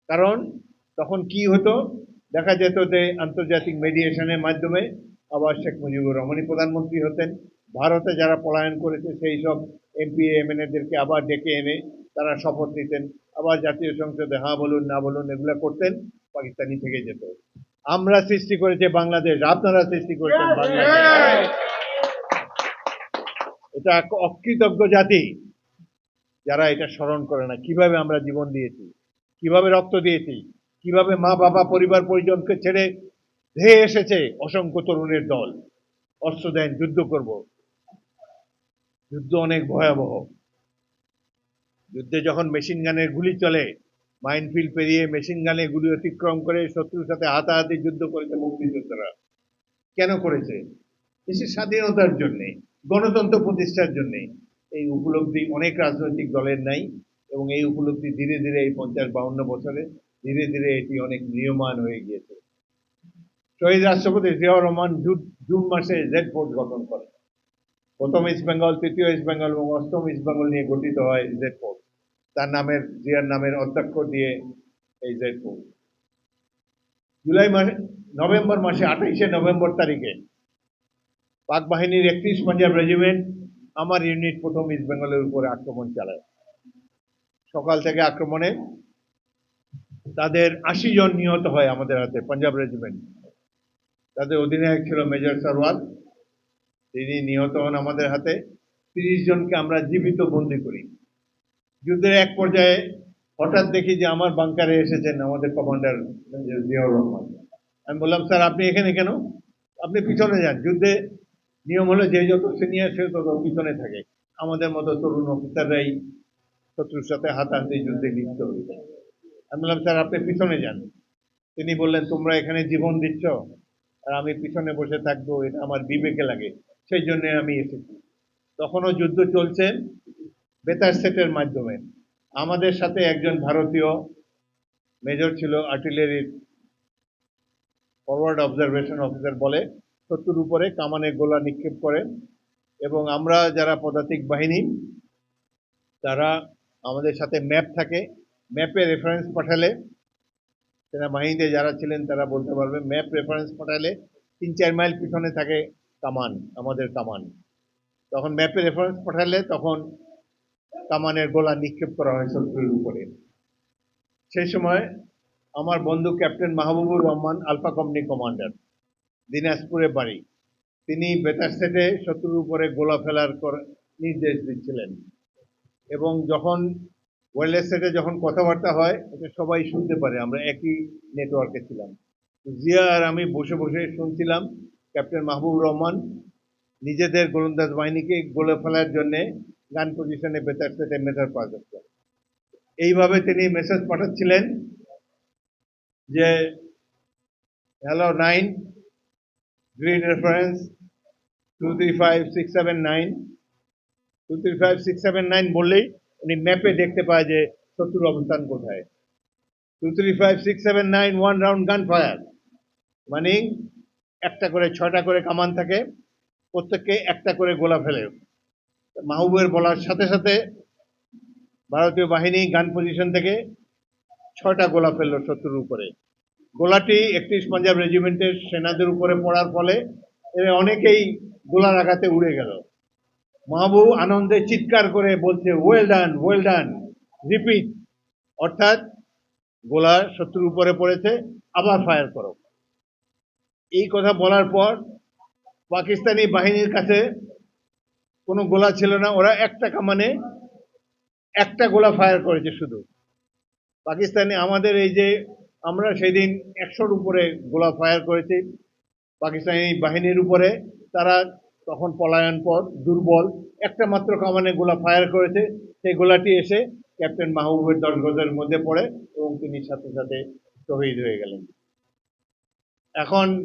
কারণ তখন কি হতো, দেখা যেত যে আন্তর্জাতিক মিডিয়েশনের মাধ্যমে আবার শেখ মুজিবুর রহমানই প্রধানমন্ত্রী হতেন। ভারতে যারা পলায়ন করেছে সেই সব এমপি এমএনএদেরকে আবার ডেকে এনে তারা শপথ নিতেন, আবার জাতীয় সংসদে হ্যাঁ বলুন না বলুন এগুলো করতেন, পাকিস্তানি থেকে যেত। আমরা সৃষ্টি করেছে বাংলাদেশ, আপনারা সৃষ্টি করেছেন বাংলাদেশ। এটা এক অকৃতজ্ঞ জাতি যারা এটা স্মরণ করে না, কিভাবে আমরা জীবন দিয়েছি, কিভাবে রক্ত দিয়েছি, কিভাবে মা বাবা পরিবার পরিজনকে ছেড়ে ধেয়ে এসেছে অসংখ্য তরুণের দল। অস্ত্র দেন, যুদ্ধ করব। যুদ্ধ অনেক ভয়াবহ। যুদ্ধে যখন মেশিন গানের গুলি চলে, মাইনফিল্ড পেরিয়ে মেশিন গানে গুলি অতিক্রম করে শত্রুর সাথে হাতাহাতি যুদ্ধ করেছে মুক্তিযোদ্ধারা। কেন করেছে? দেশের স্বাধীনতার জন্যে, গণতন্ত্র প্রতিষ্ঠার জন্যে। এই উপলব্ধি অনেক রাজনৈতিক দলের নাই, এবং এই উপলব্ধি ধীরে ধীরে এই 50-52 বছরে ধীরে ধীরে এটি অনেক নিয়মান হয়ে গিয়েছে। শহীদ রাষ্ট্রপতি জিয়াউর রহমান জুন মাসে জেড ফোর্স গঠন করেন। প্রথম ইস্ট বেঙ্গল, তৃতীয় ইস্ট বেঙ্গল এবং অষ্টম ইস্ট বেঙ্গল নিয়ে গঠিত হয় জেড ফোর্স। তার নামের, জিয়ার নামের অধ্যক্ষ দিয়ে এই জেড ফোর্স। নভেম্বর মাসে 28শে নভেম্বর তারিখে পাক বাহিনীর 31 পাঞ্জাব রেজিমেন্ট আমার ইউনিট প্রথম ইস্ট বেঙ্গলের উপরে আক্রমণ চালায়। সকাল থেকে আক্রমণে তাদের 80 জন নিহত হয় আমাদের হাতে, পাঞ্জাব রেজিমেন্ট। তাদের অধিনায়ক ছিল মেজর সরওয়ার, তিনি নিহত হন আমাদের হাতে। 30 জনকে আমরা জীবিত বন্দী করি। যুদ্ধের এক পর্যায়ে হঠাৎ দেখি যে আমার বাংকারে এসেছেন আমাদের কমান্ডার জিয়াউর রহমান। আমি বললাম, স্যার আপনি এখানে কেন? আপনি পিছনে যান। যুদ্ধে নিয়ম হলো যে যত সিনিয়র সে তত পিছনে থাকে। আমাদের মতো তরুণ অফিসাররাই শত্রুর সাথে হাতাহাতি যুদ্ধে লিপ্ত হয়েছে। আমি বললাম, স্যার আপনি পিছনে যান। তিনি বললেন, তোমরা এখানে জীবন দিচ্ছ আর আমি পিছনে বসে থাকবো, এটা আমার বিবেকে লাগে, সেই জন্য আমি এসেছি। তখনও যুদ্ধ চলছে বেতার সেটের মাধ্যমে। আমাদের সাথে একজন ভারতীয় মেজর ছিল, আর্টিলারির ফরওয়ার্ড অবজারভেশন অফিসার বলে, শত্রুর উপরে কামানে গোলা নিক্ষেপ করেন, এবং আমরা যারা পদাতিক বাহিনী তারা, আমাদের সাথে ম্যাপ থাকে, ম্যাপে রেফারেন্স পাঠালে, সেনাবাহিনীতে যারা ছিলেন তারা বলতে পারবে, ম্যাপ রেফারেন্স পাঠালে 3-4 মাইল পিছনে থাকে কামান, আমাদের কামান। তখন ম্যাপে রেফারেন্স পাঠালে তখন কামানের গোলা নিক্ষেপ করা হয় শত্রুর উপরে। সেই সময় আমার বন্ধু captain Mahbubur Rahman, alpha company commander, দিনাজপুরে বাড়ি, তিনি বেতার সেটে শত্রুর উপরে গোলা ফেলার নির্দেশ দিচ্ছিলেন। এবং যখন ওয়্যারলেস সেটে যখন কথাবার্তা হয় এটা সবাই শুনতে পারে, আমরা একই নেটওয়ার্কে ছিলাম। জিয়া আর আমি বসে বসে শুনছিলাম ক্যাপ্টেন মাহবুবুর রহমান নিজেদের গোলন্দাজ বাহিনীকে গোলা ফেলার জন্য গান পজিশনে বেতার সেটে মেসেজ পাঠাচ্ছেন। এইভাবে তিনি মেসেজ পাঠাচ্ছিলেন যে, হ্যালো 9, গ্রিন রেফারেন্স 235679। 235679 বললেই উনি ম্যাপে দেখতে পায় যে শত্রুর অবস্থান কোথায়। 235679 1 রাউন্ড গান ফায়ার, মানে একটা করে 6টা করে কামান থাকে, প্রত্যেককে একটা করে গোলা ফেলে। মাহবুবের বলার সাথে সাথে ভারতীয় বাহিনী গান পজিশন থেকে 6টা গোলা ফেললো শত্রুর উপরে। গোলাটি 31 পাঞ্জাব রেজিমেন্টের সেনাদের উপরে পড়ার ফলে এরা অনেকেই গোলার আঘাতে উড়ে গেল। মাহবুব আনন্দে চিৎকার করে বলছে, well done, well done, repeat, অর্থাৎ গোলা শত্রুর উপরে পড়েছে, আবার ফায়ার করো। এই কথা বলার পর পাকিস্তানি বাহিনীর কাছে কোনো গোলা ছিল না, ওরা একটা কামানে একটা গোলা ফায়ার করেছে শুধু। পাকিস্তানি আমাদের এই যে, আমরা সেই দিন 100-র উপরে গোলা ফায়ার করেছি পাকিস্তানি বাহিনীর উপরে, তারা তখন পলায়ন পর দুর্বল, একটা মাত্র কামানে গোলা ফায়ার করেছে, সেই গোলাটি এসে ক্যাপ্টেন মাহবুবের 10 গজের মধ্যে পড়ে এবং তিনি সাথে সাথে শহীদ হয়ে গেলেন। এখন